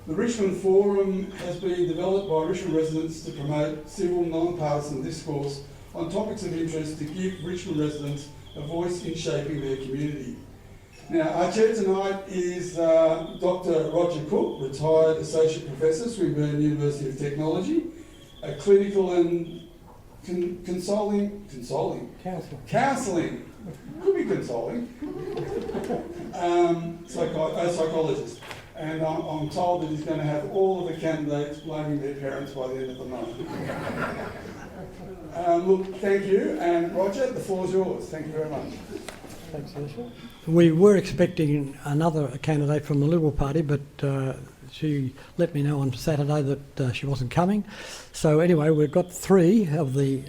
The Richmond Forum has been developed by Richmond residents to promote civil, non-partisan discourse on topics of interest to give Richmond residents a voice in shaping their community. Now, our chair tonight is Dr. Roger Cook, retired Associate Professor, Swinburne University of Technology, a clinical and counselling, could be consoling, psychologist. And I'm told that he's going to have all of the candidates blaming their parents by the end of the night. Look, thank you. And Roger, the floor is yours. Thank you very much. Thanks, Alicia. We were expecting another candidate from the Liberal Party, but she let me know on Saturday that she wasn't coming. So anyway, we've got three of the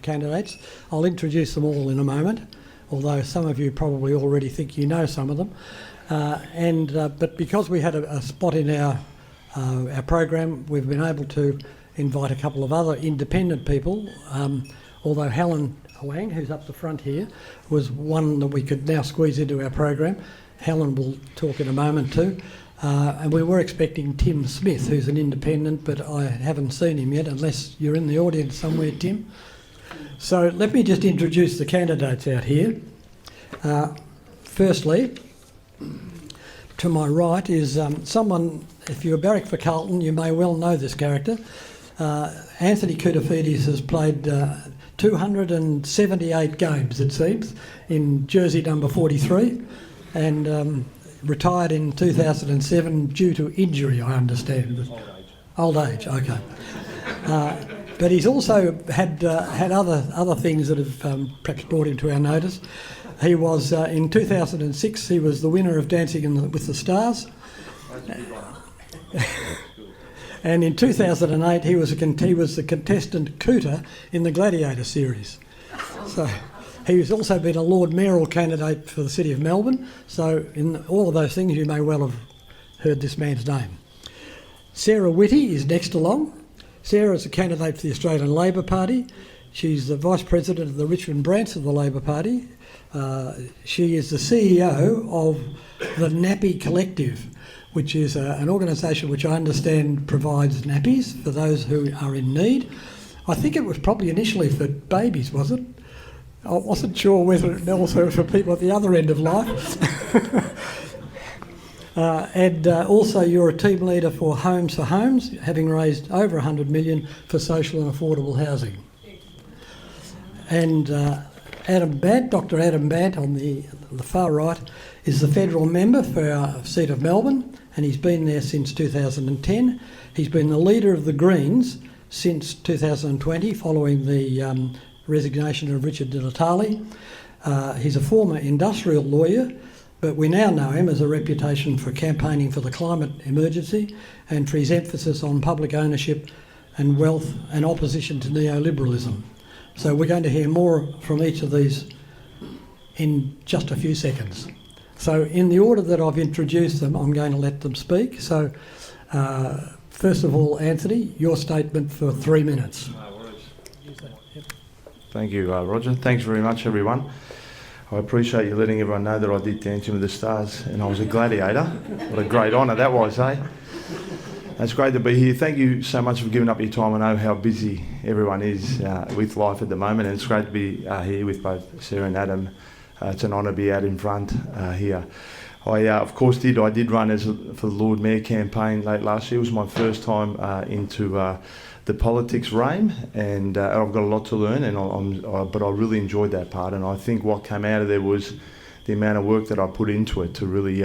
candidates. I'll introduce them all in a moment, although some of you probably already think you know some of them. But because we had a spot in our program, we've been able to invite a couple of other independent people, although Helen Huang, who's up the front here, was one that we could now squeeze into our program. Helen will talk in a moment too. And we were expecting Tim Smith, who's an independent, but I haven't seen him yet, unless you're in the audience somewhere, Tim. So let me just introduce the candidates out here. Firstly, to my right is someone, if you're barrack for Carlton, you may well know this character. Anthony Koutafidis has played 278 games, it seems, in jersey number 43, and retired in 2007 due to injury, I understand. Old age, okay. But he's also had other things that have perhaps brought him to our notice. He was, in 2006, he was the winner of Dancing with the Stars. And in 2008, he was the contestant Cooter in the Gladiator series. So he's also been a Lord Mayoral candidate for the City of Melbourne. So in all of those things, you may well have heard this man's name. Sarah Whitty is next along. Sarah is a candidate for the Australian Labor Party. She's the Vice President of the Richmond branch of the Labor Party. She is the CEO of the Nappy Collective, which is an organisation which I understand provides nappies for those who are in need. I think it was probably initially for babies, was it? I wasn't sure whether it also for people at the other end of life. And also you're a team leader for Homes for Homes, having raised over 100 million for social and affordable housing. And Adam Bant, Dr. Adam Bant on the far right, is the federal member for our seat of Melbourne, and he's been there since 2010. He's been the leader of the Greens since 2020, following the resignation of Richard Di Natale. He's a former industrial lawyer, but we now know him as a reputation for campaigning for the climate emergency and for his emphasis on public ownership and wealth and opposition to neoliberalism. So we're going to hear more from each of these in just a few seconds. So in the order that I've introduced them, I'm going to let them speak. So first of all, Anthony, your statement for 3 minutes. No worries. Thank you, Roger. Thanks very much, everyone. I appreciate you letting everyone know that I did Dancing with the Stars and I was a gladiator. What a great honour that was, eh? It's great to be here. Thank you so much for giving up your time. I know how busy everyone is with life at the moment, and it's great to be here with both Sarah and Adam. It's an honour to be out in front here. I did run for the Lord Mayor campaign late last year. It was my first time into the politics realm, and I've got a lot to learn, but I really enjoyed that part, and I think what came out of there was the amount of work that I put into it to really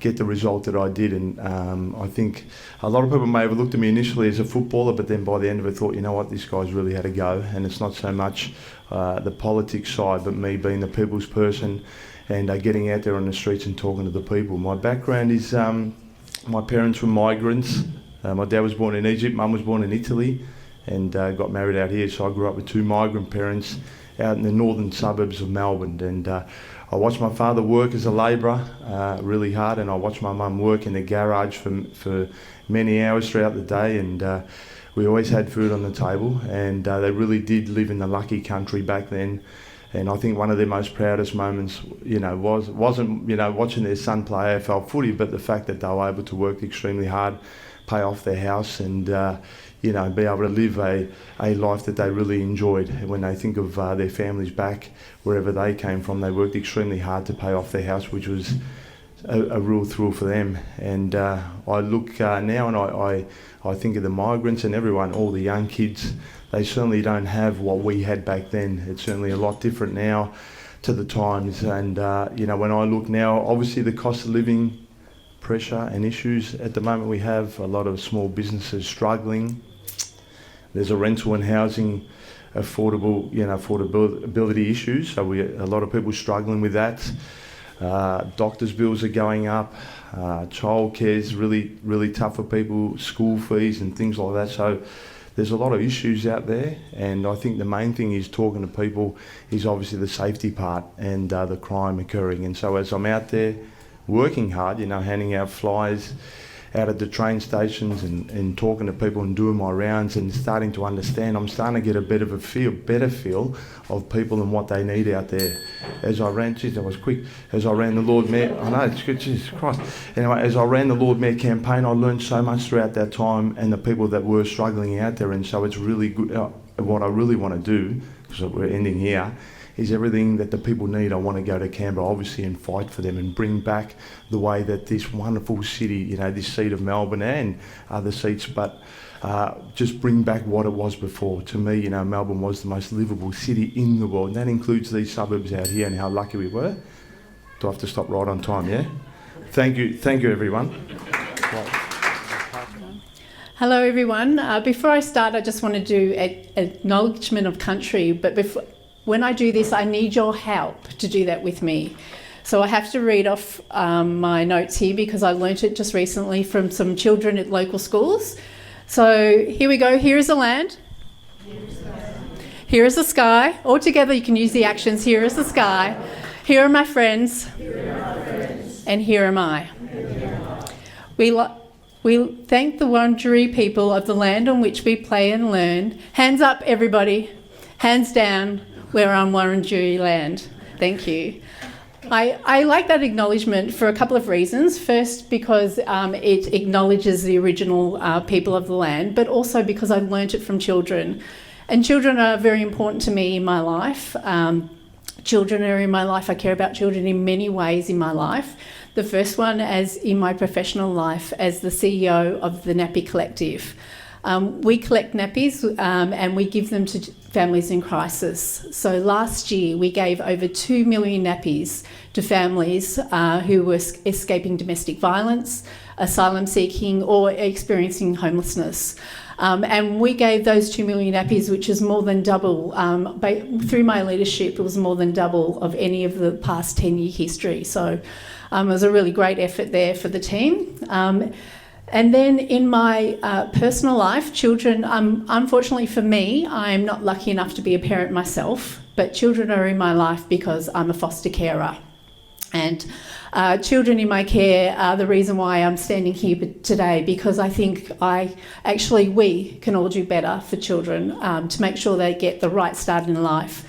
get the result that I did. And I think a lot of people may have looked at me initially as a footballer, but then by the end of it thought, you know what, this guy's really had a go. And it's not so much the politics side, but me being the people's person and getting out there on the streets and talking to the people. My background is my parents were migrants. My dad was born in Egypt, mum was born in Italy, and got married out here. So I grew up with two migrant parents out in the northern suburbs of Melbourne. And I watched my father work as a labourer really hard, and I watched my mum work in the garage for many hours throughout the day, and we always had food on the table, and they really did live in the lucky country back then. And I think one of their most proudest moments, wasn't watching their son play AFL footy, but the fact that they were able to work extremely hard, pay off their house, and be able to live a life that they really enjoyed. And when they think of their families back wherever they came from, they worked extremely hard to pay off their house, which was a real thrill for them. And I look now and I think of the migrants and everyone, all the young kids. They certainly don't have what we had back then. It's certainly a lot different now to the times. And when I look now, obviously the cost of living pressure and issues at the moment, we have a lot of small businesses struggling. There's a rental and housing affordability issues, so a lot of people struggling with that. Doctors' bills are going up. Childcare is really, really tough for people. School fees and things like that. So there's a lot of issues out there, and I think the main thing is talking to people is obviously the safety part and the crime occurring. And so as I'm out there working hard, handing out flyers out at the train stations and talking to people and doing my rounds and starting to understand, I'm starting to get a bit of a better feel of people and what they need out there. As I ran, that was quick, as I ran the Lord Mayor, I know, it's good, Jesus Christ. Anyway, as I ran the Lord Mayor campaign, I learned so much throughout that time and the people that were struggling out there, and so it's really good. What I really want to do, because we're ending here, is everything that the people need. I want to go to Canberra, obviously, and fight for them and bring back the way that this wonderful city, this seat of Melbourne and other seats, but just bring back what it was before. To me, Melbourne was the most livable city in the world, and that includes these suburbs out here and how lucky we were. Do I have to stop right on time, yeah? Thank you, everyone. Hello everyone. Before I start, I just want to do an acknowledgement of country, but when I do this, I need your help to do that with me. So I have to read off my notes here because I learnt it just recently from some children at local schools. So here we go. Here is the land. Here is the sky. All together you can use the actions. Here is the sky. Here are my friends. And here am I. We thank the Wurundjeri people of the land on which we play and learn. Hands up, everybody. Hands down. We're on Wurundjeri land. Thank you. I like that acknowledgement for a couple of reasons. First, because it acknowledges the original people of the land, but also because I've learnt it from children. And children are very important to me in my life. Children are in my life. I care about children in many ways in my life. The first one, as in my professional life, as the CEO of the Nappy Collective. We collect nappies and we give them to families in crisis. So last year we gave over 2 million nappies to families who were escaping domestic violence, asylum seeking or experiencing homelessness. And we gave those 2 million nappies, which is more than double. Through my leadership, it was more than double of any of the past 10-year history. So it was a really great effort there for the team. And then in my personal life, children, unfortunately for me, I'm not lucky enough to be a parent myself, but children are in my life because I'm a foster carer. And children in my care are the reason why I'm standing here today, because I think we can all do better for children to make sure they get the right start in life,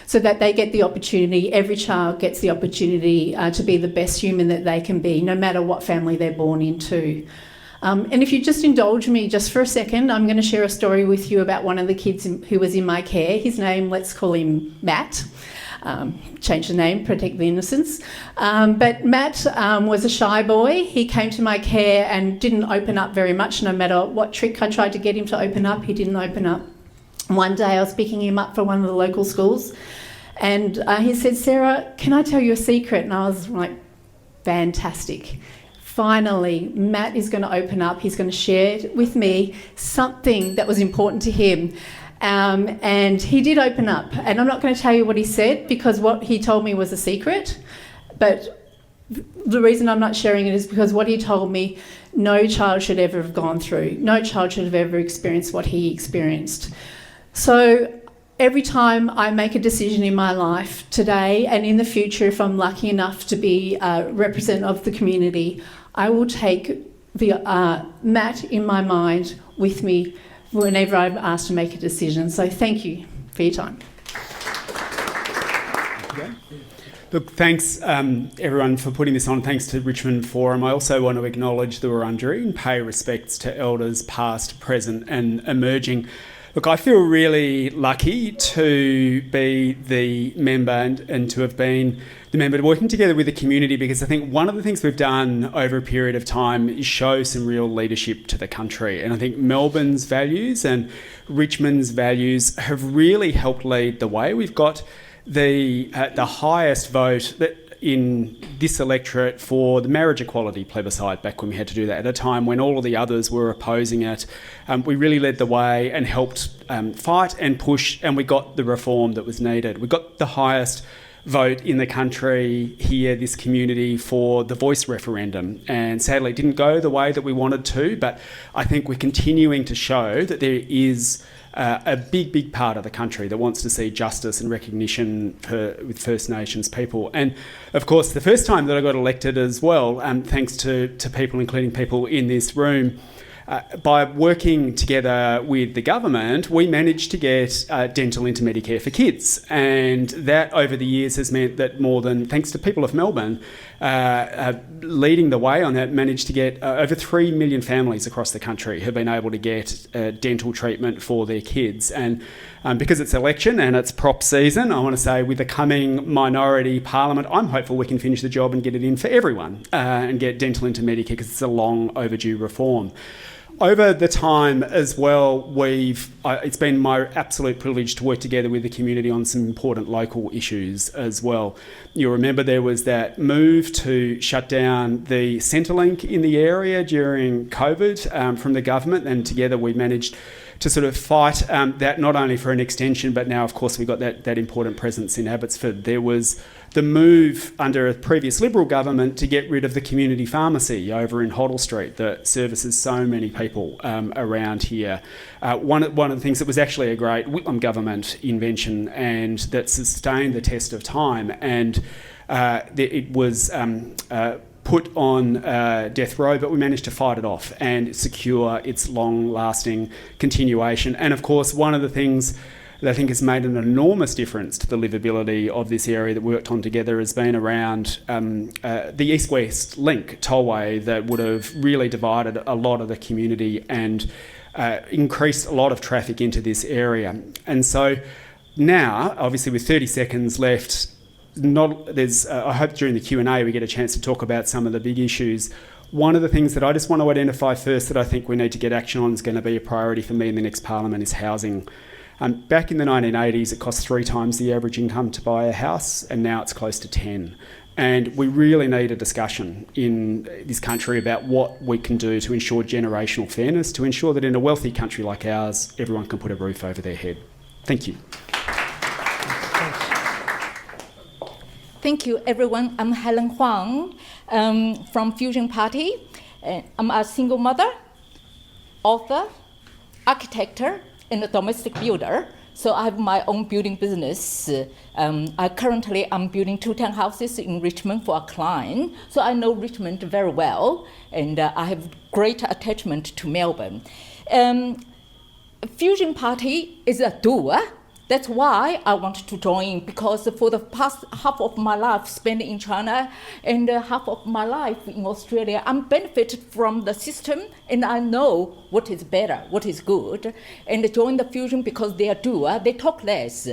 so that they get the opportunity, every child gets the opportunity to be the best human that they can be, no matter what family they're born into. And if you just indulge me just for a second, I'm going to share a story with you about one of the kids who was in my care. His name, let's call him Matt. Change the name, protect the innocence. But Matt was a shy boy. He came to my care and didn't open up very much. No matter what trick I tried to get him to open up, he didn't open up. One day I was picking him up for one of the local schools, and he said, "Sarah, can I tell you a secret?" And I was like, fantastic. Finally, Matt is going to open up. He's going to share with me something that was important to him. And he did open up. And I'm not going to tell you what he said because what he told me was a secret. But the reason I'm not sharing it is because what he told me, no child should ever have gone through. No child should have ever experienced what he experienced. So every time I make a decision in my life today and in the future, if I'm lucky enough to be a representative of the community, I will take the Matt in my mind with me whenever I'm asked to make a decision. So thank you for your time. go? Look, thanks everyone for putting this on. Thanks to Richmond Forum. I also want to acknowledge the Wurundjeri and pay respects to elders past, present and emerging. Look, I feel really lucky to be the member and to have been the member working together with the community, because I think one of the things we've done over a period of time is show some real leadership to the country. And I think Melbourne's values and Richmond's values have really helped lead the way. We've got the highest vote in this electorate for the marriage equality plebiscite back when we had to do that at a time when all of the others were opposing it. We really led the way and helped fight and push, and we got the reform that was needed. We got the highest vote in the country here, this community, for the voice referendum, and sadly it didn't go the way that we wanted to, but I think we're continuing to show that there is a big part of the country that wants to see justice and recognition with First Nations people. And of course, the first time that I got elected as well, thanks to people, including people in this room, by working together with the government, we managed to get dental into Medicare for kids. And that over the years has meant that more than, thanks to people of Melbourne, leading the way on that, managed to get over 3 million families across the country have been able to get dental treatment for their kids. And because it's election and it's prop season, I want to say with the coming minority parliament, I'm hopeful we can finish the job and get it in for everyone and get dental into Medicare, because it's a long overdue reform. Over the time as well, it's been my absolute privilege to work together with the community on some important local issues as well. You'll remember there was that move to shut down the Centrelink in the area during COVID from the government, and together we managed to sort of fight that, not only for an extension, but now, of course, we got that important presence in Abbotsford. There was the move under a previous Liberal government to get rid of the community pharmacy over in Hoddle Street that services so many people around here. One of the things that was actually a great Whitlam government invention and that sustained the test of time, and it was put on death row, but we managed to fight it off and secure its long-lasting continuation. And of course, one of the things that I think has made an enormous difference to the livability of this area that we worked on together has been around the East-West link tollway that would have really divided a lot of the community and increased a lot of traffic into this area. And so now, obviously with 30 seconds left, I hope during the Q&A we get a chance to talk about some of the big issues. One of the things that I just want to identify first that I think we need to get action on is going to be a priority for me in the next parliament is housing. Back in the 1980s, it cost 3 times the average income to buy a house, and now it's close to 10. And we really need a discussion in this country about what we can do to ensure generational fairness, to ensure that in a wealthy country like ours, everyone can put a roof over their head. Thank you. Thank you, everyone. I'm Helen Huang from Fusion Party. I'm a single mother, author, architect, and a domestic builder. So I have my own building business. I'm building 2 townhouses in Richmond for a client. So I know Richmond very well, and I have great attachment to Melbourne. Fusion Party is a doer. That's why I wanted to join, because for the past half of my life spent in China and half of my life in Australia, I'm benefited from the system and I know what is better, what is good. And join the Fusion because they are doer, they talk less.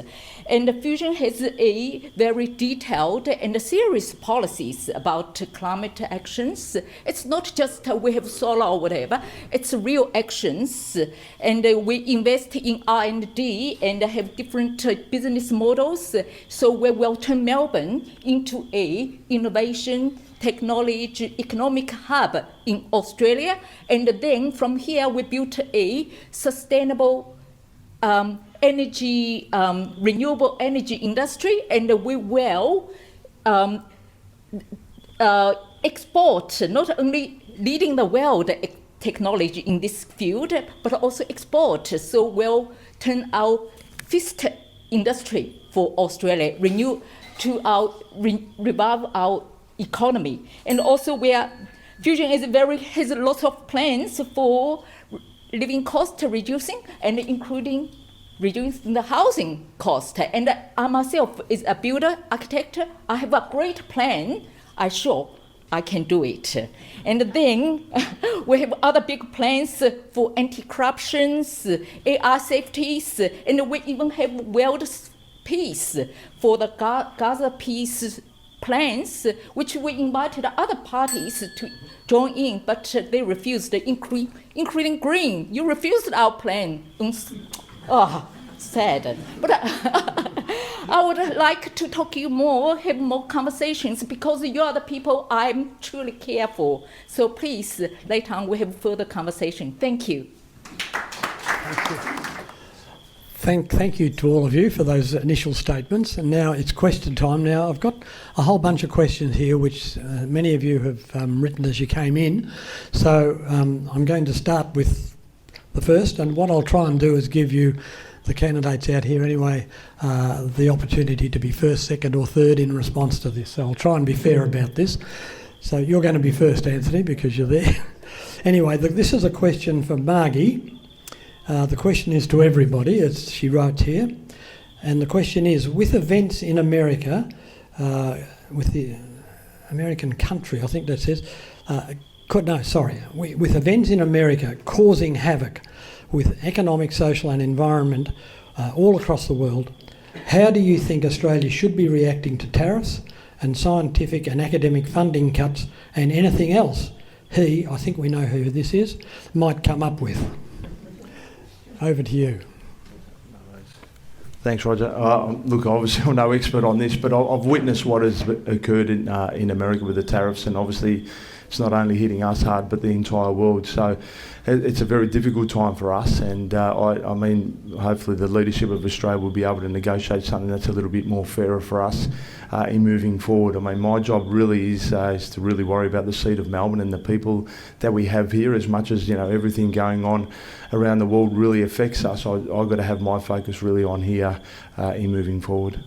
And the Fusion has a very detailed and serious policies about climate actions. It's not just we have solar or whatever, it's real actions. And we invest in R&D and have different business models, so we will turn Melbourne into a innovation, technology, economic hub in Australia, and then from here we built a sustainable energy, renewable energy industry, and we will export, not only leading the world technology in this field, but also export. So we'll turn our fifth industry for Australia, revive our economy. And also Fusion has lots of plans for living cost reducing and including reducing the housing cost. And I myself is a builder, architect. I have a great plan. I'm sure I can do it. And then we have other big plans for anti-corruption, AI safeties, and we even have world peace for the Gaza peace plans, which we invited other parties to join in, but they refused, including Green. You refused our plan. Oh, sad. But I would like to talk to you more, have more conversations, because you are the people I'm truly care for. So please, later on, we have further conversation. Thank you. Thank you to all of you for those initial statements. And now it's question time. Now I've got a whole bunch of questions here which many of you have written as you came in. So I'm going to start with the first, and what I'll try and do is give you, the candidates out here anyway, the opportunity to be first, second or third in response to this. So I'll try and be fair about this. So you're going to be first, Anthony, because you're there. Anyway, this is a question for Margie. The question is to everybody, as she writes here, and the question is, with events in America, with the American country, I think that says, with events in America causing havoc with economic, social and environment all across the world, how do you think Australia should be reacting to tariffs and scientific and academic funding cuts and anything else I think we know who this is, might come up with? Over to you. Thanks, Roger. Look, obviously I'm no expert on this, but I've witnessed what has occurred in America with the tariffs, and obviously it's not only hitting us hard, but the entire world. So it's a very difficult time for us, and I mean, hopefully the leadership of Australia will be able to negotiate something that's a little bit more fairer for us in moving forward. I mean, my job really is to really worry about the seat of Melbourne and the people that we have here, as much as, you know, everything going on around the world really affects us. I've got to have my focus really on here in moving forward.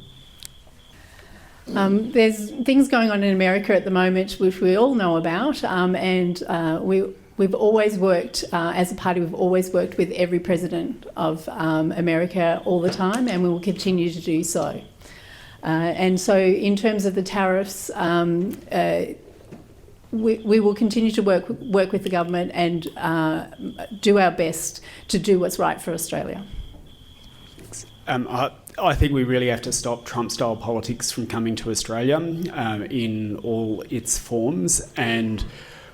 There's things going on in America at the moment which we all know about, and we've always worked, as a party, we've always worked with every president of America all the time, and we will continue to do so. And so in terms of the tariffs, we will continue to work with the government and do our best to do what's right for Australia. I think we really have to stop Trump-style politics from coming to Australia in all its forms. And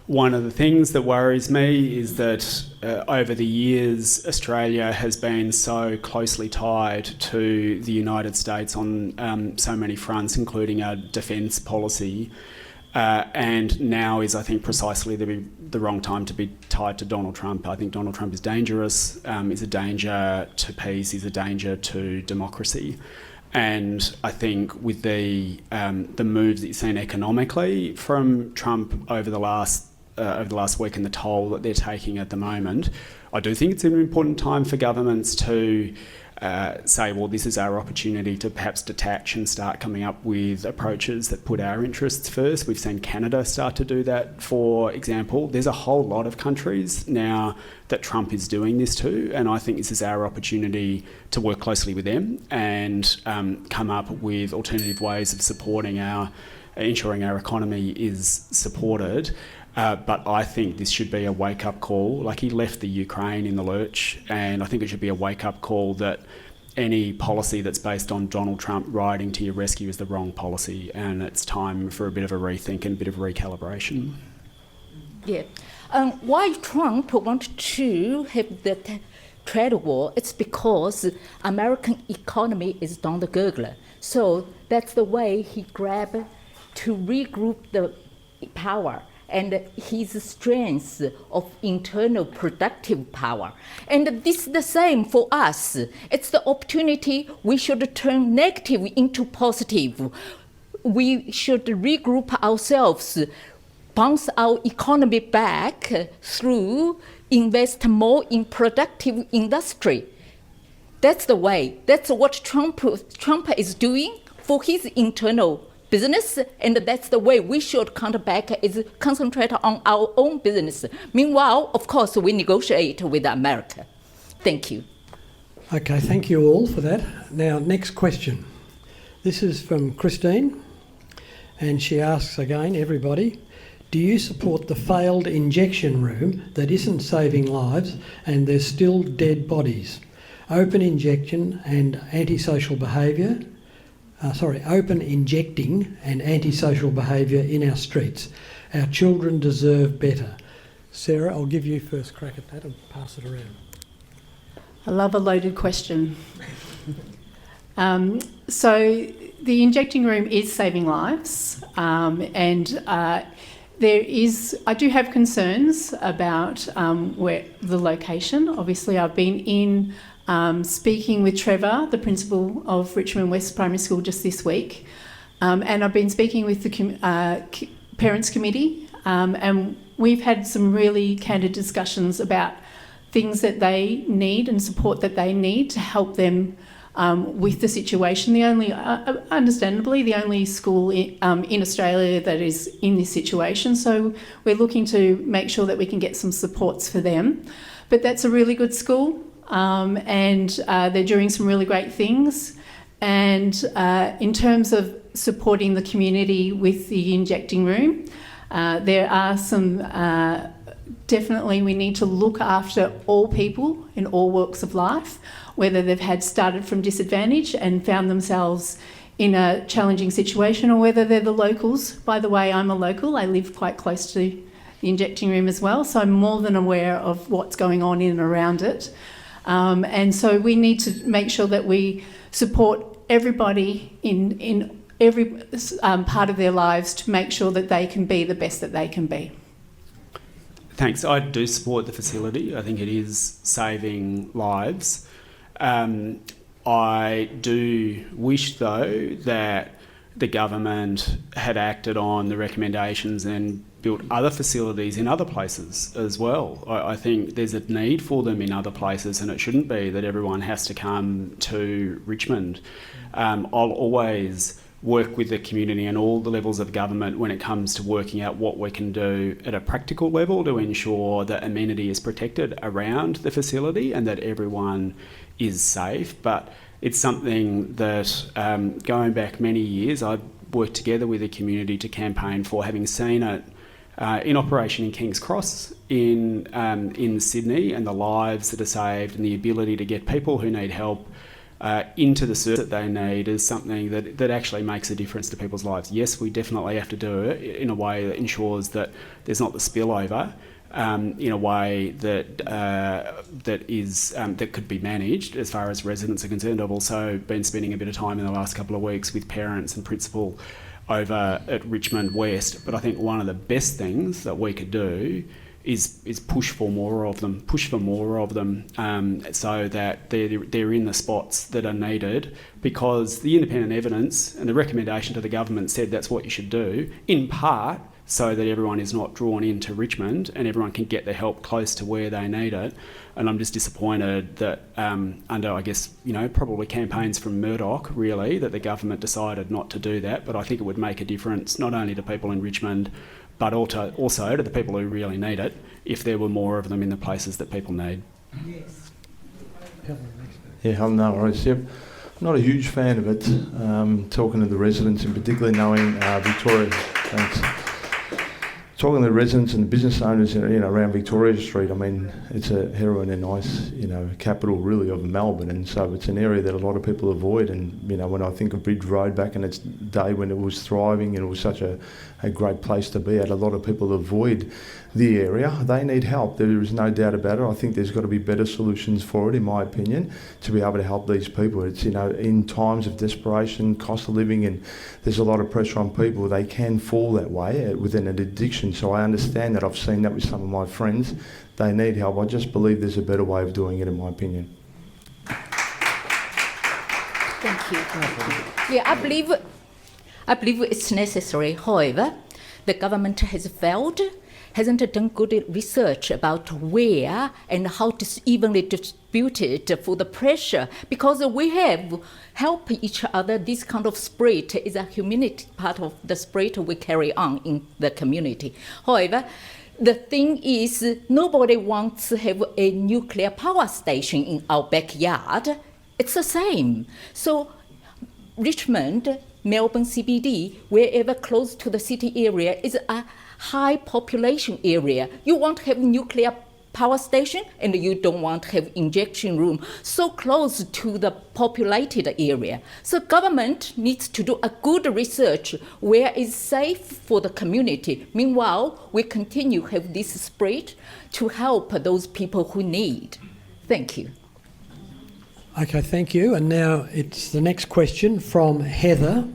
one of the things that worries me is that over the years, Australia has been so closely tied to the United States on so many fronts, including our defence policy. And now is, I think, precisely the wrong time to be tied to Donald Trump. I think Donald Trump is dangerous, is a danger to peace, is a danger to democracy. And I think with the moves that you've seen economically from Trump over the last week and the toll that they're taking at the moment, I do think it's an important time for governments to say, well, this is our opportunity to perhaps detach and start coming up with approaches that put our interests first. We've seen Canada start to do that, for example. There's a whole lot of countries now that Trump is doing this to, and I think this is our opportunity to work closely with them and come up with alternative ways of ensuring our economy is supported. But I think this should be a wake-up call. Like, he left the Ukraine in the lurch, and I think it should be a wake-up call that any policy that's based on Donald Trump riding to your rescue is the wrong policy, and it's time for a bit of a rethink and a bit of recalibration. Yeah. Why Trump wanted to have the trade war? It's because American economy is down the gurgler. So that's the way he grabbed to regroup the power and his strength of internal productive power. And this is the same for us. It's the opportunity we should turn negative into positive. We should regroup ourselves, bounce our economy back through invest more in productive industry. That's the way. That's what Trump is doing for his internal business, and that's the way we should counter back, is concentrate on our own business. Meanwhile, of course, we negotiate with America. Thank you. Okay, thank you all for that. Now, next question. This is from Christine, and she asks again, everybody, do you support the failed injection room that isn't saving lives and there's still dead bodies? Open injection and antisocial behaviour, open injecting and antisocial behaviour in our streets. Our children deserve better. Sarah, I'll give you first crack at that and pass it around. I love a loaded question. So the injecting room is saving lives, and I do have concerns about where the location. Obviously, I've been in speaking with Trevor, the principal of Richmond West Primary School, just this week, and I've been speaking with the Parents Committee, and we've had some really candid discussions about things that they need and support that they need to help them with the situation. Understandably, the only school in Australia that is in this situation. So we're looking to make sure that we can get some supports for them. But that's a really good school, and they're doing some really great things. And in terms of supporting the community with the injecting room, there are some... Definitely we need to look after all people in all walks of life, whether they've started from disadvantage and found themselves in a challenging situation, or whether they're the locals. By the way, I'm a local. I live quite close to the injecting room as well, so I'm more than aware of what's going on in and around it. And so we need to make sure that we support everybody in every part of their lives to make sure that they can be the best that they can be. Thanks. I do support the facility. I think it is saving lives. I do wish, though, that the government had acted on the recommendations and built other facilities in other places as well. I think there's a need for them in other places, and it shouldn't be that everyone has to come to Richmond. I'll always work with the community and all the levels of government when it comes to working out what we can do at a practical level to ensure that amenity is protected around the facility and that everyone is safe. But it's something that, going back many years, I've worked together with the community to campaign for, having seen it in operation in King's Cross in Sydney, and the lives that are saved and the ability to get people who need help into the service that they need is something that actually makes a difference to people's lives. Yes, we definitely have to do it in a way that ensures that there's not the spillover, in a way that that could be managed as far as residents are concerned. I've also been spending a bit of time in the last couple of weeks with parents and principal over at Richmond West, but I think one of the best things that we could do is push for more of them, so that they're in the spots that are needed, because the independent evidence and the recommendation to the government said that's what you should do, in part so that everyone is not drawn into Richmond and everyone can get their help close to where they need it. And I'm just disappointed that under, I guess, probably campaigns from Murdoch, really, that the government decided not to do that. But I think it would make a difference not only to people in Richmond, but also to the people who really need it, if there were more of them in the places that people need. Yes. Yeah, no worries. Yep. I'm not a huge fan of it. Talking to the residents, and particularly knowing Victoria. Thanks. Talking to the residents and the business owners, around Victoria Street. I mean, it's a heroin and ice, capital really of Melbourne, and so it's an area that a lot of people avoid. And when I think of Bridge Road back in its day when it was thriving and it was such a great place to be at, a lot of people avoid the area. They need help. There is no doubt about it. I think there's got to be better solutions for it, in my opinion, to be able to help these people. It's, in times of desperation, cost of living, and there's a lot of pressure on people. They can fall that way within an addiction. So I understand that. I've seen that with some of my friends. They need help. I just believe there's a better way of doing it, in my opinion. Thank you. Yeah, I believe it's necessary. However, the government has failed, hasn't done good research about where and how to evenly distribute it for the pressure, because we have help each other. This kind of spirit is a humanity part of the spirit we carry on in the community. However, The thing is, nobody wants to have a nuclear power station in our backyard. It's the same. So Richmond, Melbourne CBD, wherever close to the city area, is a high population area. You want to have nuclear power station and you don't want to have injection room so close to the populated area. So government needs to do a good research where is safe for the community. Meanwhile, we continue to have this spirit to help those people who need. Thank you. Okay, thank you. And now it's the next question from Heather.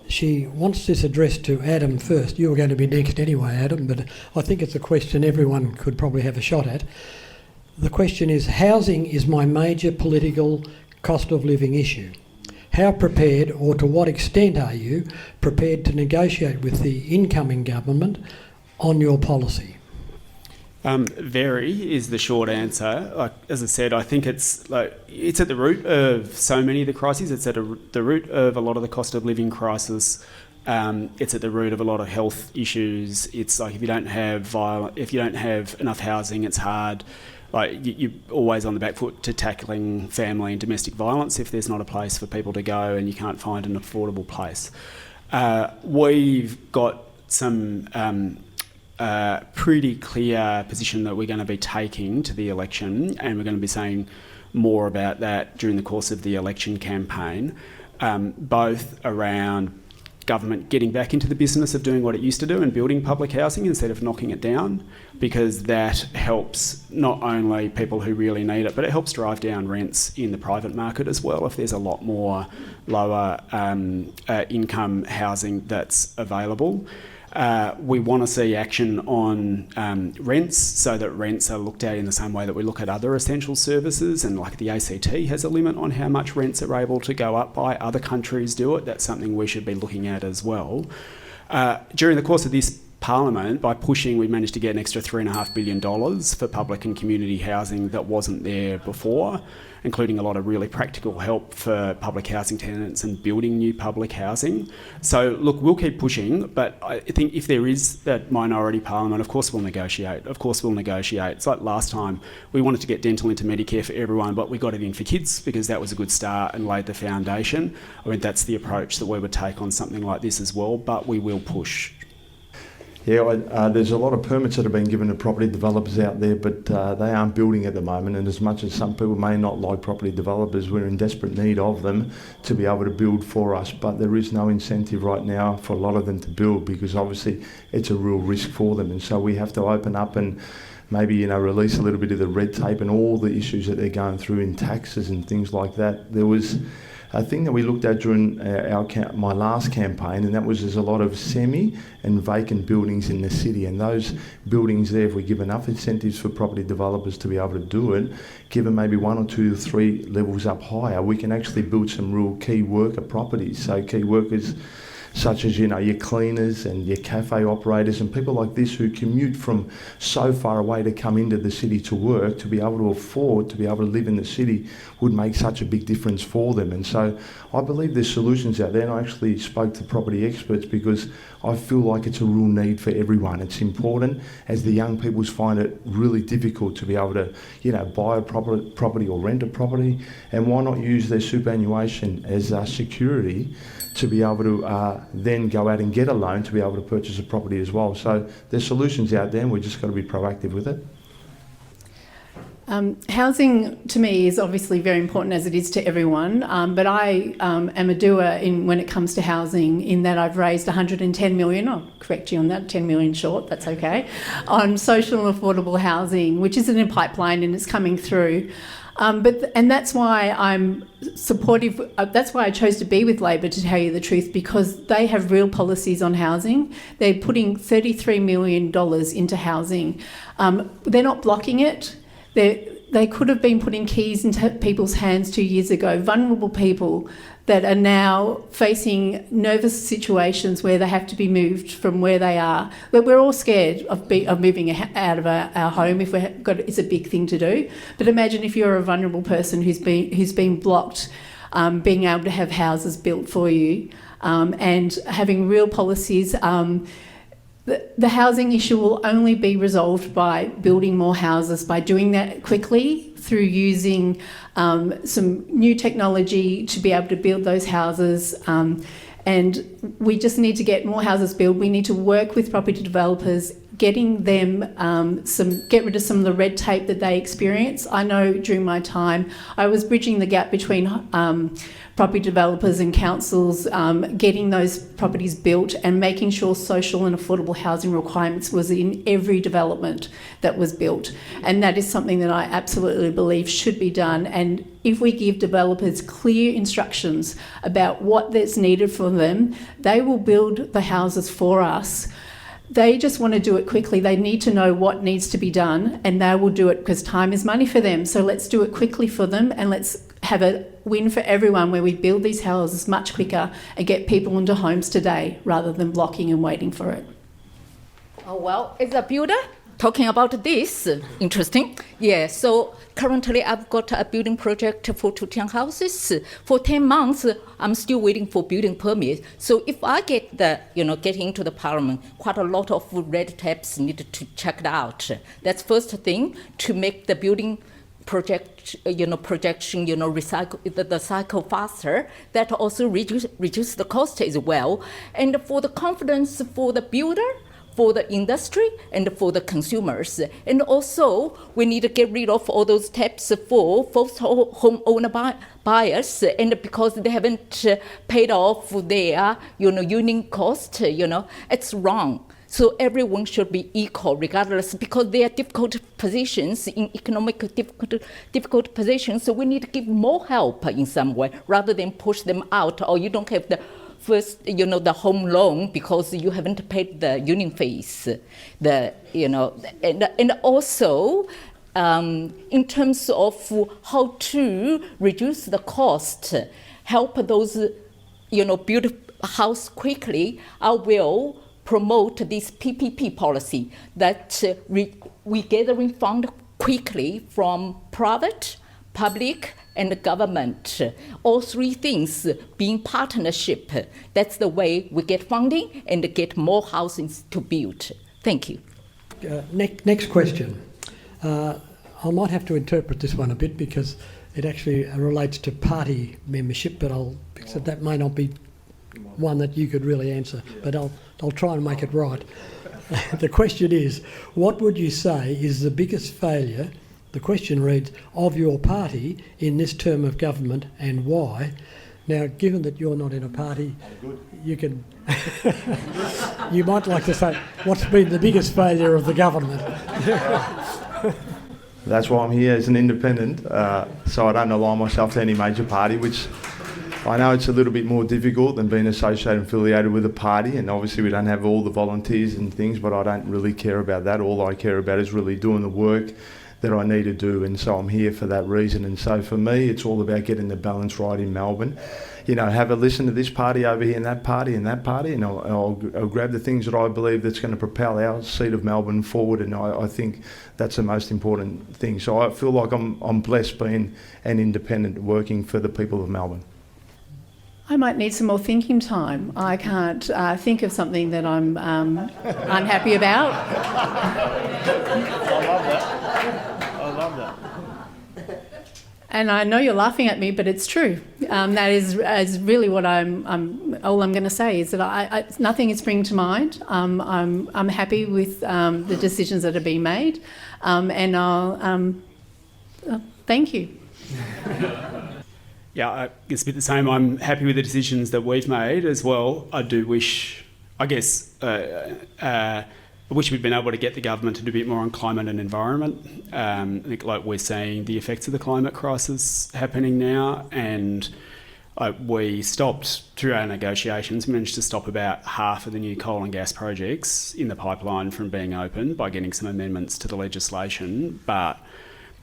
She wants this addressed to Adam first. You were going to be next anyway, Adam, but I think it's a question everyone could probably have a shot at. The question is, housing is my major political cost of living issue. How prepared, or to what extent are you prepared to negotiate with the incoming government on your policy? Very is the short answer. Like, as I said, I think it's at the root of so many of the crises. It's at the root of a lot of the cost of living crisis. It's at the root of a lot of health issues. It's like if you don't have enough housing, it's hard. Like you're always on the back foot to tackling family and domestic violence if there's not a place for people to go and you can't find an affordable place. We've got some pretty clear position that we're going to be taking to the election, and we're going to be saying more about that during the course of the election campaign, both around government getting back into the business of doing what it used to do and building public housing instead of knocking it down, because that helps not only people who really need it, but it helps drive down rents in the private market as well if there's a lot more lower income housing that's available. We want to see action on rents, so that rents are looked at in the same way that we look at other essential services, and like the ACT has a limit on how much rents are able to go up by. Other countries do it. That's something we should be looking at as well. During the course of this Parliament, by pushing, we managed to get an extra $3.5 billion for public and community housing that wasn't there before, including a lot of really practical help for public housing tenants and building new public housing. So look, we'll keep pushing, but I think if there is that minority parliament, of course we'll negotiate. It's like last time, we wanted to get dental into Medicare for everyone, but we got it in for kids because that was a good start and laid the foundation. I mean, that's the approach that we would take on something like this as well, but we will push. Yeah, there's a lot of permits that have been given to property developers out there, but they aren't building at the moment. And as much as some people may not like property developers, we're in desperate need of them to be able to build for us. But there is no incentive right now for a lot of them to build, because obviously it's a real risk for them. And so we have to open up and maybe, release a little bit of the red tape and all the issues that they're going through in taxes and things like that. There was a thing that we looked at during my last campaign, and that was there's a lot of semi and vacant buildings in the city, and those buildings there, if we give enough incentives for property developers to be able to do it, given maybe 1 or 2 or 3 levels up higher, we can actually build some real key worker properties. So key workers such as, your cleaners and your cafe operators and people like this who commute from so far away to come into the city to work, to be able to afford to be able to live in the city would make such a big difference for them. And so I believe there's solutions out there, and I actually spoke to property experts because I feel like it's a real need for everyone. It's important, as the young people find it really difficult to be able to, buy a property or rent a property, and why not use their superannuation as security to be able to then go out and get a loan to be able to purchase a property as well. So there's solutions out there, and we've just got to be proactive with it. Housing to me is obviously very important, as it is to everyone, but I am a doer when it comes to housing, in that I've raised $110 million, I'll correct you on that, 10 million short, that's okay, on social and affordable housing, which is in a pipeline and it's coming through. And that's why I'm supportive. That's why I chose to be with Labor, to tell you the truth, because they have real policies on housing. They're putting $33 million into housing. They're not blocking it. They could have been putting keys into people's hands 2 years ago, vulnerable people that are now facing nervous situations where they have to be moved from where they are. But we're all scared of moving out of our home if it's a big thing to do. But imagine if you're a vulnerable person who's been blocked, being able to have houses built for you, and having real policies. The housing issue will only be resolved by building more houses, by doing that quickly through using some new technology to be able to build those houses. And we just need to get more houses built. We need to work with property developers, getting them get rid of some of the red tape that they experience. I know during my time, I was bridging the gap between property developers and councils, getting those properties built and making sure social and affordable housing requirements was in every development that was built. And that is something that I absolutely believe should be done. And if we give developers clear instructions about what is needed for them, they will build the houses for us. They just want to do it quickly. They need to know what needs to be done, and they will do it because time is money for them. So let's do it quickly for them, and let's have a win for everyone where we build these houses much quicker and get people into homes today rather than blocking and waiting for it. Oh, well, as a builder, talking about this, interesting. Yeah, so currently I've got a building project for 2 townhouses. For 10 months, I'm still waiting for building permit. So if I get into the parliament, quite a lot of red tapes needed to check it out. That's first thing, to make the building projection, recycle the cycle faster. That also reduce the cost as well. And for the confidence for the builder, for the industry, and for the consumers. And also, we need to get rid of all those taps for folks homeowner buyers, and because they haven't paid off their union cost, it's wrong. So everyone should be equal regardless, because they are difficult positions, in economic difficult positions. So we need to give more help in some way rather than push them out, or you don't have the first, the home loan because you haven't paid the union fees. And also in terms of how to reduce the cost, help those, build a house quickly, I will promote this PPP policy that we gathering fund quickly from private, public, and the government. All three things being partnership. That's the way we get funding and get more housing to build. Thank you. Next question. I might have to interpret this one a bit because it actually relates to party membership, but because that may not be one that you could really answer, but I'll try and make it right. The question is, what would you say is the biggest failure, the question reads, of your party in this term of government, and why? Now, given that you're not in a party, you can you might like to say, what's been the biggest failure of the government? That's why I'm here as an independent, so I don't align myself to any major party, which I know it's a little bit more difficult than being associated and affiliated with a party, and obviously we don't have all the volunteers and things, but I don't really care about that. All I care about is really doing the work that I need to do, and so I'm here for that reason. And so for me, it's all about getting the balance right in Melbourne. Have a listen to this party over here and that party, and I'll grab the things that I believe that's going to propel our seat of Melbourne forward, and I think that's the most important thing. So I feel like I'm blessed being an independent working for the people of Melbourne. I might need some more thinking time. I can't think of something that I'm unhappy about. I love that. And I know you're laughing at me, but it's true. That is really what all I'm going to say is that nothing is springing to mind. I'm happy with the decisions that are being made, and I'll thank you. Yeah, I guess a bit the same. I'm happy with the decisions that we've made as well. I do wish, I wish we'd been able to get the government to do a bit more on climate and environment. I think we're seeing the effects of the climate crisis happening now, and we stopped, through our negotiations, managed to stop about half of the new coal and gas projects in the pipeline from being opened by getting some amendments to the legislation, but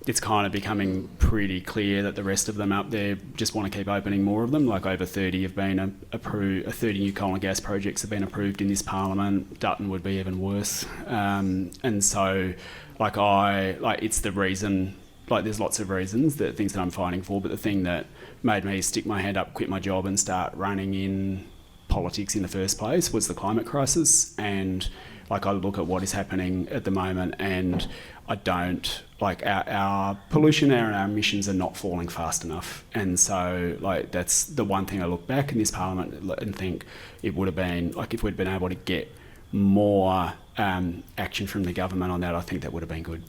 it's kind of becoming pretty clear that the rest of them up there just want to keep opening more of them. Over 30 have been approved, 30 new coal and gas projects have been approved in this parliament. Dutton would be even worse. And so, it's the reason, there's lots of reasons, things that I'm fighting for, but the thing that made me stick my hand up, quit my job and start running in politics in the first place was the climate crisis. And like I look at what is happening at the moment, and I don't like our pollution and our emissions are not falling fast enough. And so like that's the one thing I look back in this parliament and think it would have been like if we'd been able to get more action from the government on that, I think that would have been good.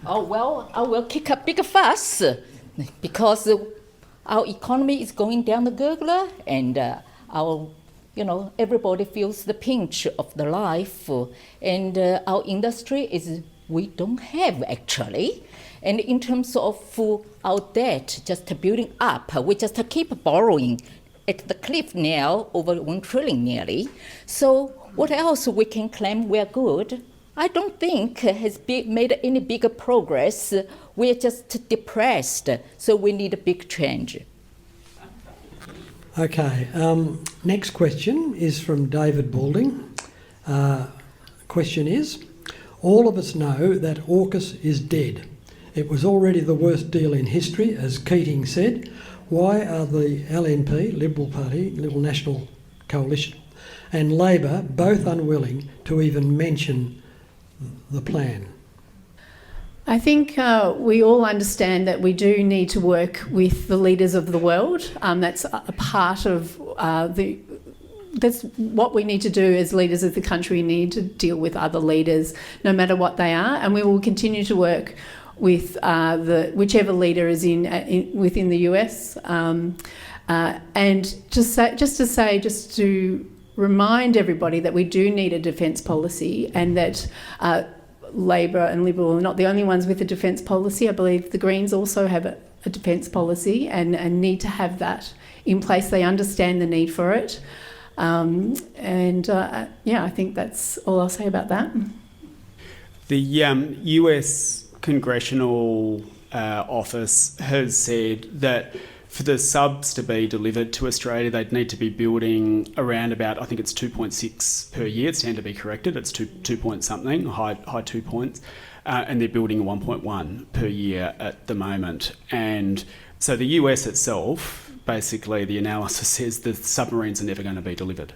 Oh, well, I will kick a bigger fuss because our economy is going down the gurgler, and everybody feels the pinch of the life, and our industry we don't have actually. And in terms of our debt just building up, we just keep borrowing at the cliff now, over 1 trillion nearly. So what else we can claim we're good? I don't think has made any bigger progress. We're just depressed, so we need a big change. Okay, next question is from David Balding. Question is, all of us know that AUKUS is dead. It was already the worst deal in history, as Keating said. Why are the LNP, Liberal Party, Liberal National Coalition, and Labor both unwilling to even mention the plan? I think we all understand that we do need to work with the leaders of the world. That's a part of that's what we need to do as leaders of the country. We need to deal with other leaders, no matter what they are, and we will continue to work with whichever leader is within the US. And just to remind everybody that we do need a defence policy, and that Labor and Liberal are not the only ones with a defence policy. I believe the Greens also have a defence policy and need to have that in place. They understand the need for it. I think that's all I'll say about that. The US Congressional Office has said that for the subs to be delivered to Australia, they'd need to be building around about, I think it's 2.6 per year. It's tend to be corrected. It's 2 point something, high 2 points. And they're building 1.1 per year at the moment. And so the US itself, basically the analysis says the submarines are never going to be delivered.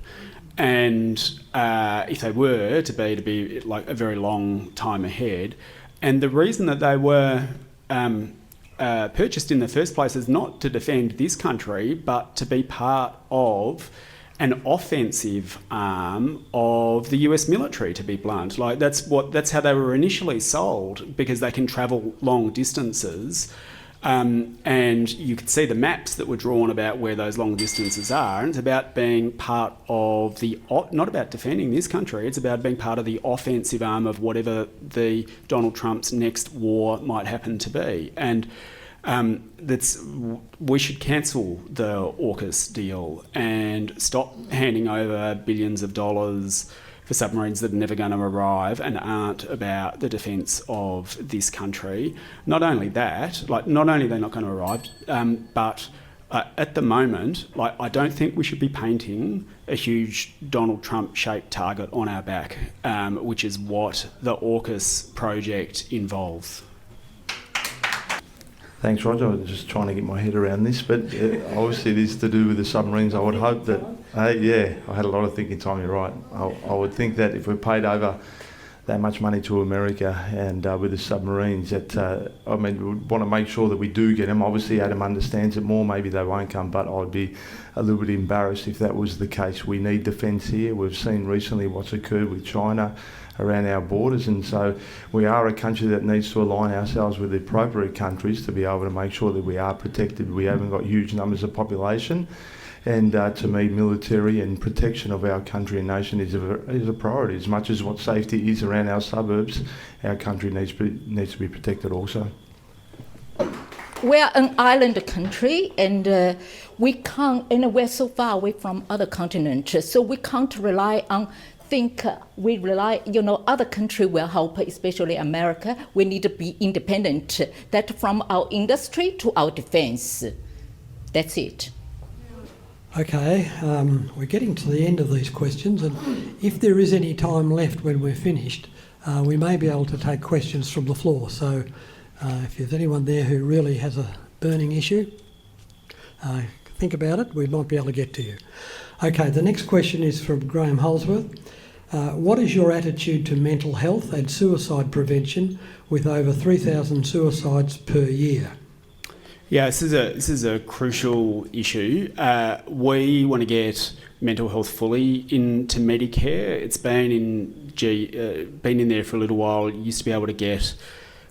And if they were to be like a very long time ahead. And the reason that they were purchased in the first place is not to defend this country, but to be part of an offensive arm of the US military, to be blunt. Like that's how they were initially sold, because they can travel long distances. And you could see the maps that were drawn about where those long distances are. And it's about being part of not about defending this country, it's about being part of the offensive arm of whatever the Donald Trump's next war might happen to be. And we should cancel the AUKUS deal and stop handing over billions of dollars for submarines that are never going to arrive and aren't about the defence of this country. Not only that, not only are they not going to arrive, but at the moment, I don't think we should be painting a huge Donald Trump-shaped target on our back, which is what the AUKUS project involves. Thanks, Roger. I was just trying to get my head around this, but obviously it is to do with the submarines. I would hope that, I had a lot of thinking time, you're right. I would think that if we paid over that much money to America and with the submarines, that, we want to make sure that we do get them. Obviously Adam understands it more, maybe they won't come, but I'd be a little bit embarrassed if that was the case. We need defence here. We've seen recently what's occurred with China around our borders, and so we are a country that needs to align ourselves with the appropriate countries to be able to make sure that we are protected. We haven't got huge numbers of population, and to me, military and protection of our country and nation is a priority. As much as what safety is around our suburbs, our country needs to be protected also. We're an island country, and we can't, and we're so far away from other continents, so we can't rely on. Other countries will help, especially America. We need to be independent. That from our industry to our defence. That's it. Okay, we're getting to the end of these questions, and if there is any time left when we're finished, we may be able to take questions from the floor. So if there's anyone there who really has a burning issue, think about it. We might be able to get to you. Okay, the next question is from Graham Holsworth. What is your attitude to mental health and suicide prevention with over 3,000 suicides per year? Yeah, this is a crucial issue. We want to get mental health fully into Medicare. It's been in there for a little while. You used to be able to get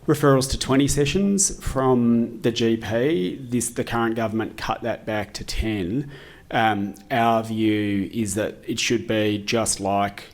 referrals to 20 sessions from the GP. The current government cut that back to 10. Our view is that it should be just like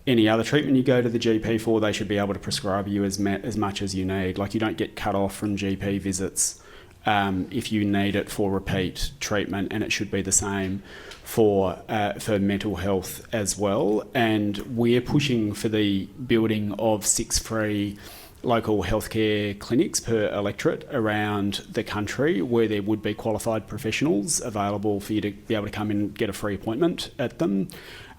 any other treatment you go to the GP for. They should be able to prescribe you as much as you need. Like, you don't get cut off from GP visits if you need it for repeat treatment, and it should be the same for mental health as well. And we're pushing for the building of 6 free local healthcare clinics per electorate around the country, where there would be qualified professionals available for you to be able to come in and get a free appointment at them.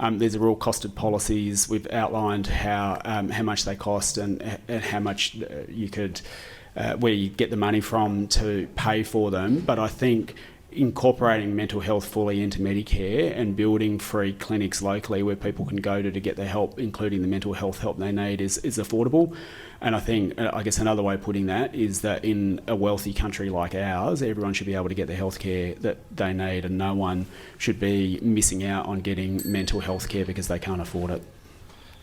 There's real costed policies. We've outlined how much they cost and how much you could, where you get the money from to pay for them. But I think incorporating mental health fully into Medicare and building free clinics locally where people can go to get their help, including the mental health help they need, is affordable. And I guess another way of putting that is that in a wealthy country like ours, everyone should be able to get the healthcare that they need, and no one should be missing out on getting mental health care because they can't afford it.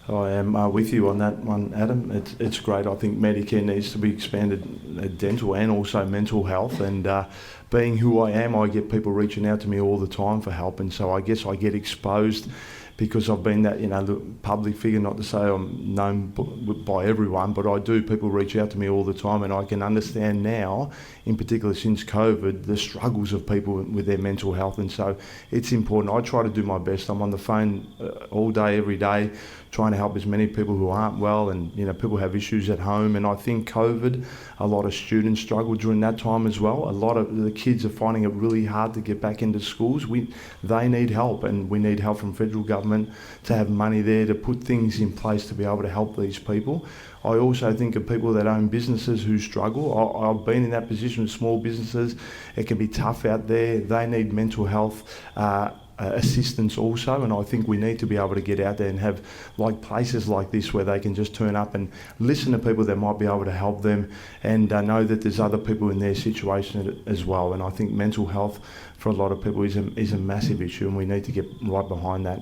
I am with you on that one, Adam. It's great. I think Medicare needs to be expanded, dental and also mental health. And being who I am, I get people reaching out to me all the time for help. And so I guess I get exposed because I've been that, public figure, not to say I'm known by everyone, but I do. People reach out to me all the time, and I can understand now, in particular since COVID, the struggles of people with their mental health. And so it's important. I try to do my best. I'm on the phone all day, every day, trying to help as many people who aren't well, and people have issues at home. And I think COVID, a lot of students struggled during that time as well. A lot of the kids are finding it really hard to get back into schools. They need help, and we need help from federal government to have money there to put things in place to be able to help these people. I also think of people that own businesses who struggle. I've been in that position with small businesses. It can be tough out there. They need mental health assistance also, and I think we need to be able to get out there and have places like this where they can just turn up and listen to people that might be able to help them, and know that there's other people in their situation as well. And I think mental health for a lot of people is a massive issue, and we need to get right behind that.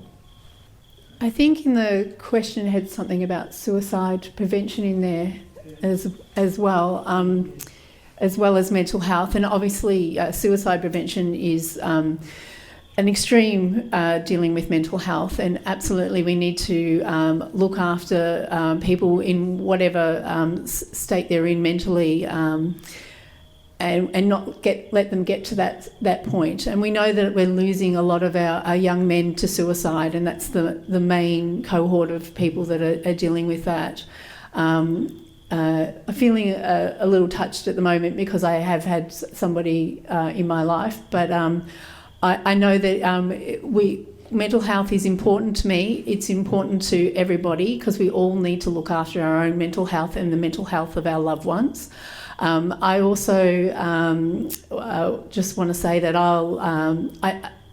I think in the question had something about suicide prevention in there as well as mental health. And obviously suicide prevention is an extreme dealing with mental health, and absolutely we need to look after people in whatever state they're in mentally, and not let them get to that point. And we know that we're losing a lot of our young men to suicide, and that's the main cohort of people that are dealing with that. I'm feeling a little touched at the moment because I have had somebody in my life, but I know that mental health is important to me. It's important to everybody because we all need to look after our own mental health and the mental health of our loved ones. I also just want to say that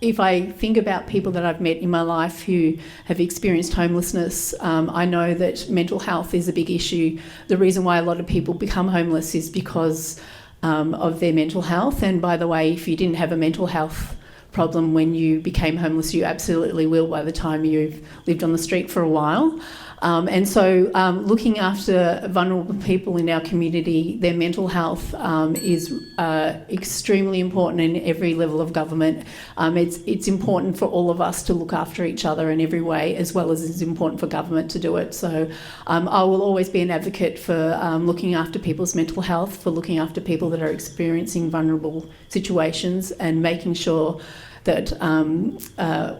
if I think about people that I've met in my life who have experienced homelessness, I know that mental health is a big issue. The reason why a lot of people become homeless is because of their mental health. And by the way, if you didn't have a mental health problem when you became homeless, you absolutely will by the time you've lived on the street for a while. And so looking after vulnerable people in our community, their mental health is extremely important in every level of government. It's important for all of us to look after each other in every way, as well as it's important for government to do it. So I will always be an advocate for looking after people's mental health, for looking after people that are experiencing vulnerable situations, and making sure that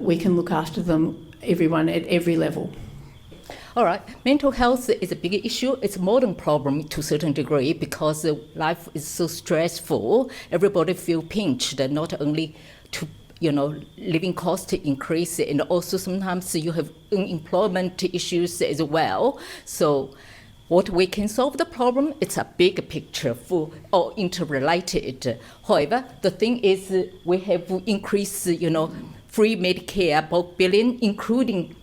we can look after them, everyone at every level. All right, mental health is a big issue. It's a modern problem to a certain degree because life is so stressful. Everybody feel pinched, not only to living costs increase, and also sometimes you have unemployment issues as well. So what we can solve the problem, it's a big picture or interrelated. However, the thing is we have increased, free Medicare about billion, including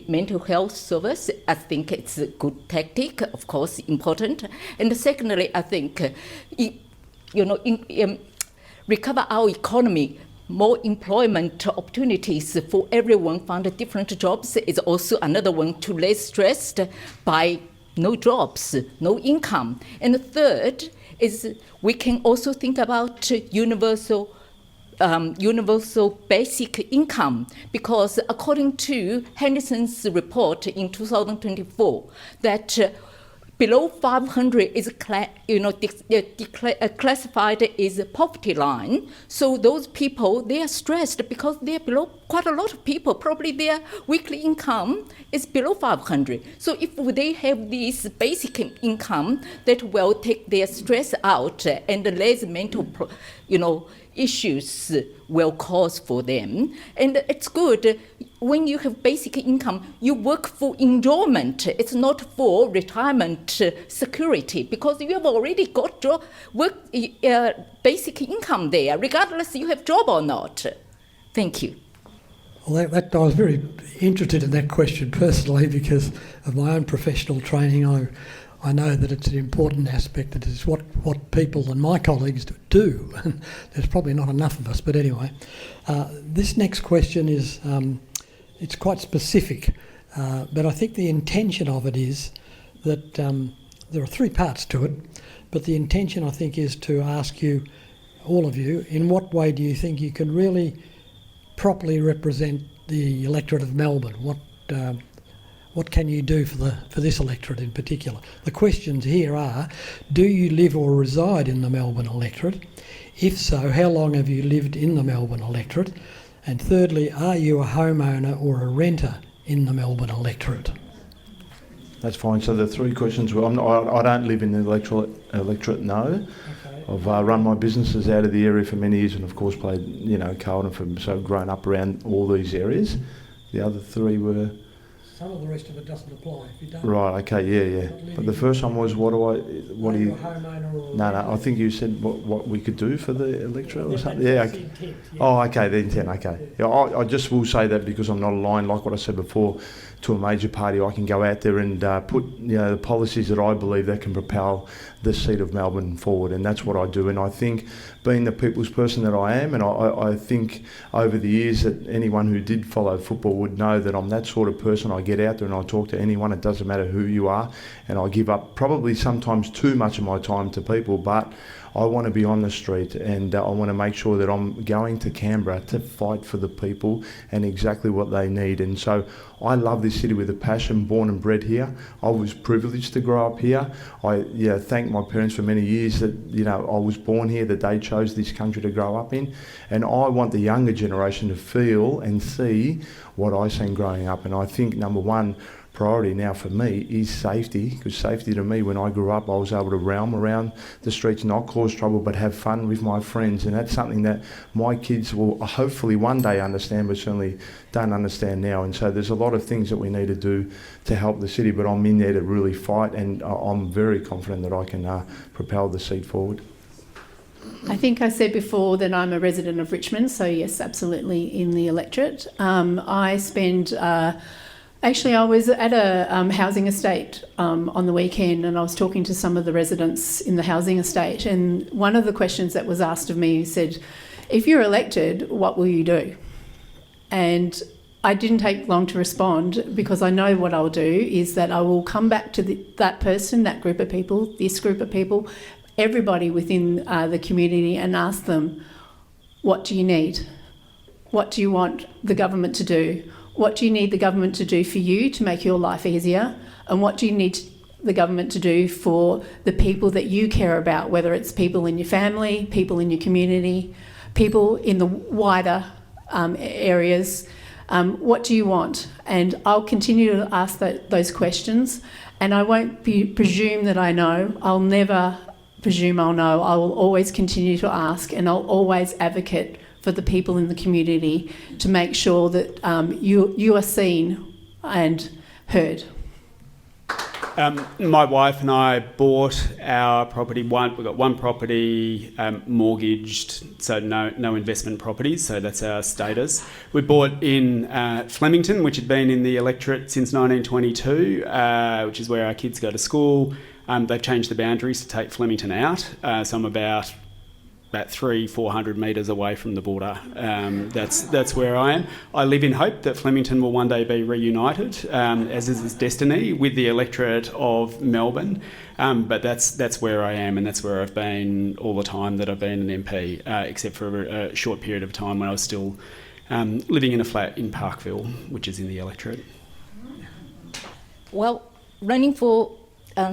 mental health service. I think it's a good tactic, of course, important. And secondly, I think, recover our economy, more employment opportunities for everyone, find different jobs is also another one to less stressed by no jobs, no income. And the third is we can also think about universal basic income, because according to Henderson's report in 2024, that below 500 is classified as a poverty line. So those people, they are stressed because they are below, quite a lot of people, probably their weekly income is below 500. So if they have this basic income, that will take their stress out and less mental, issues will cause for them. And it's good when you have basic income, you work for enjoyment. It's not for retirement security, because you have already got basic income there, regardless you have job or not. Thank you. Well, I was very interested in that question personally because of my own professional training. I know that it's an important aspect. That is what people and my colleagues do. There's probably not enough of us, but anyway. This next question is, it's quite specific, but I think the intention of it is that there are three parts to it, but the intention I think is to ask you, all of you, in what way do you think you can really properly represent the electorate of Melbourne? What can you do for this electorate in particular? The questions here are, do you live or reside in the Melbourne electorate? If so, how long have you lived in the Melbourne electorate? And thirdly, are you a homeowner or a renter in the Melbourne electorate? That's fine. So the three questions were, I don't live in the electorate, no. Okay. I've run my businesses out of the area for many years and of course played, Carlton so grown up around all these areas. The other three were... Some of the rest of it doesn't apply if you don't. Right, okay, yeah. But the first one was, what do you... homeowner or... No, I think you said what we could do for the electorate or something. Yeah, okay. Intent, yeah. Oh, okay, the intent, okay. Yeah, I just will say that because I'm not aligned, like what I said before, to a major party. I can go out there and put the policies that I believe that can propel the seat of Melbourne forward, and that's what I do. And I think, being the people's person that I am, and I think over the years that anyone who did follow football would know that I'm that sort of person. I get out there and I talk to anyone, it doesn't matter who you are, and I give up probably sometimes too much of my time to people, but I want to be on the street, and I want to make sure that I'm going to Canberra to fight for the people and exactly what they need. And so I love this city with a passion, born and bred here. I was privileged to grow up here. I thank my parents for many years that I was born here, that they chose this country to grow up in. And I want the younger generation to feel and see what I seen growing up. And I think number one priority now for me is safety, because safety to me, when I grew up, I was able to roam around the streets, not cause trouble, but have fun with my friends. And that's something that my kids will hopefully one day understand, but certainly don't understand now. And so there's a lot of things that we need to do to help the city, but I'm in there to really fight, and I'm very confident that I can propel the seat forward. I think I said before that I'm a resident of Richmond, so yes, absolutely in the electorate. I spend... Actually, I was at a housing estate on the weekend, and I was talking to some of the residents in the housing estate, and one of the questions that was asked of me said, if you're elected, what will you do? And I didn't take long to respond, because I know what I'll do is that I will come back to that person, that group of people, this group of people, everybody within the community, and ask them, what do you need? What do you want the government to do? What do you need the government to do for you to make your life easier? And what do you need the government to do for the people that you care about, whether it's people in your family, people in your community, people in the wider areas? What do you want? And I'll continue to ask those questions, and I won't presume that I know. I'll never presume I'll know. I will always continue to ask, and I'll always advocate for the people in the community to make sure that you are seen and heard. My wife and I bought our property. We've got one property mortgaged, so no investment properties, so that's our status. We bought in Flemington, which had been in the electorate since 1922, which is where our kids go to school. They've changed the boundaries to take Flemington out, so I'm about 300-400 metres away from the border. That's where I am. I live in hope that Flemington will one day be reunited, as is its destiny, with the electorate of Melbourne. But that's where I am, and that's where I've been all the time that I've been an MP, except for a short period of time when I was still living in a flat in Parkville, which is in the electorate. Well, running for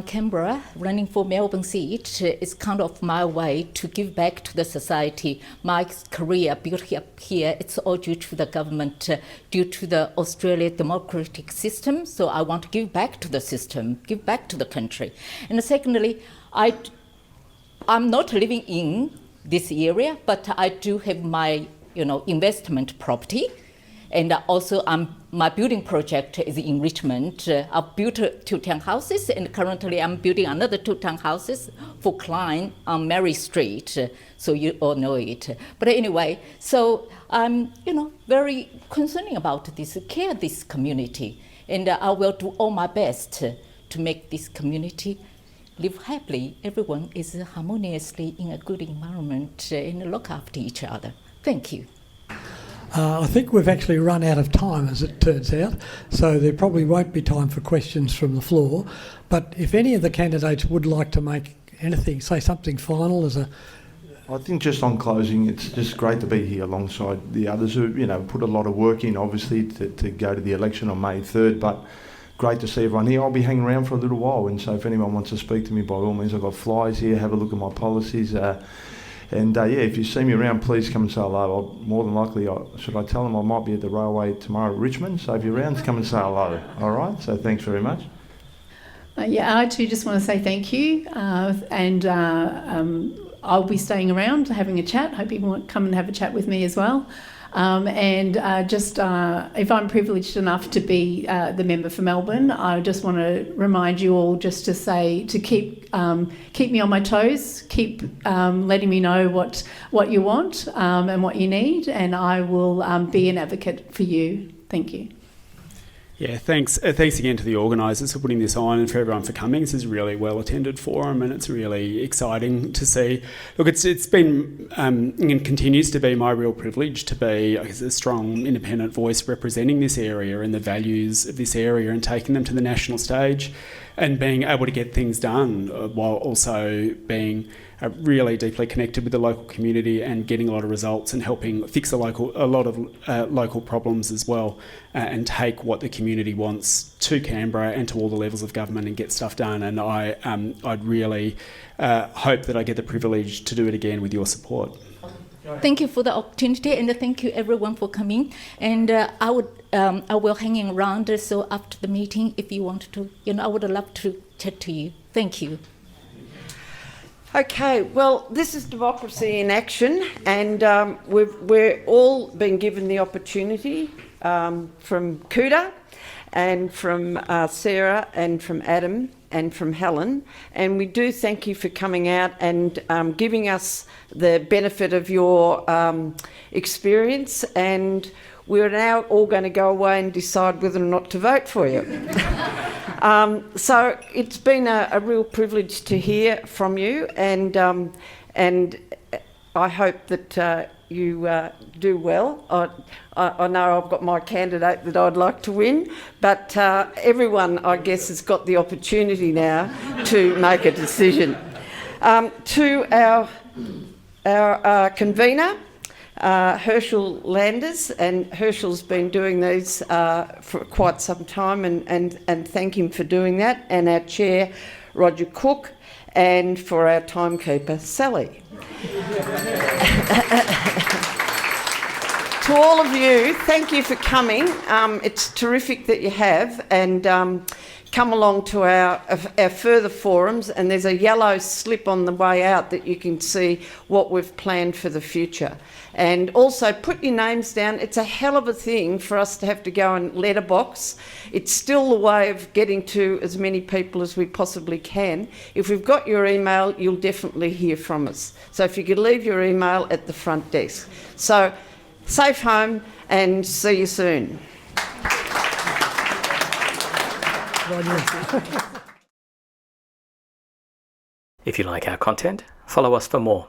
Canberra, running for Melbourne seat is kind of my way to give back to the society. My career built up here, it's all due to the government, due to the Australian democratic system. So I want to give back to the system, give back to the country. And secondly, I'm not living in this area, but I do have my investment property. And also, my building project is in Richmond. I've built 2 townhouses, and currently I'm building another 2 townhouses for Klein on Mary Street. So you all know it. But anyway, so I'm, very concerned about this community, and I will do all my best to make this community live happily. Everyone is harmoniously in a good environment and look after each other. Thank you. I think we've actually run out of time, as it turns out, so there probably won't be time for questions from the floor. But if any of the candidates would like to make anything, say something final as a... I think just on closing, it's just great to be here alongside the others who, put a lot of work in, obviously, to go to the election on May 3rd, but great to see everyone here. I'll be hanging around for a little while, and so if anyone wants to speak to me, by all means, I've got flyers here, have a look at my policies. If you see me around, please come and say hello. More than likely, should I tell them I might be at the railway tomorrow at Richmond? So if you're around, come and say hello. All right? So thanks very much. I too just want to say thank you. I'll be staying around, having a chat. Hope you want to come and have a chat with me as well. If I'm privileged enough to be the member for Melbourne, I just want to remind you all just to say to keep me on my toes, keep letting me know what you want and what you need, and I will be an advocate for you. Thank you. Yeah, thanks again to the organisers for putting this on and for everyone for coming. This is a really well-attended forum, and it's really exciting to see. Look, it's been and continues to be my real privilege to be a strong independent voice representing this area and the values of this area and taking them to the national stage and being able to get things done while also being really deeply connected with the local community and getting a lot of results and helping fix a lot of local problems as well, and take what the community wants to Canberra and to all the levels of government and get stuff done. And I'd really hope that I get the privilege to do it again with your support. Thank you for the opportunity, and thank you everyone for coming. And I will hang around. So after the meeting, if you want to, I would love to chat to you. Thank you. Okay, well, this is Democracy in Action, and we're all been given the opportunity from Kuda and from Sarah and from Adam and from Helen, and we do thank you for coming out and giving us the benefit of your experience, and we're now all going to go away and decide whether or not to vote for you. So it's been a real privilege to hear from you, and I hope that you do well. I know I've got my candidate that I'd like to win, but everyone, I guess, has got the opportunity now to make a decision. To our convener, Herschel Landers, and Herschel's been doing these for quite some time, and thank him for doing that, and our chair, Roger Cook, and for our timekeeper, Sally. To all of you, thank you for coming. It's terrific that you have, and come along to our further forums, and there's a yellow slip on the way out that you can see what we've planned for the future. And also put your names down. It's a hell of a thing for us to have to go and letterbox. It's still a way of getting to as many people as we possibly can. If we've got your email, you'll definitely hear from us. So if you could leave your email at the front desk. So safe home and see you soon. If you like our content, follow us for more.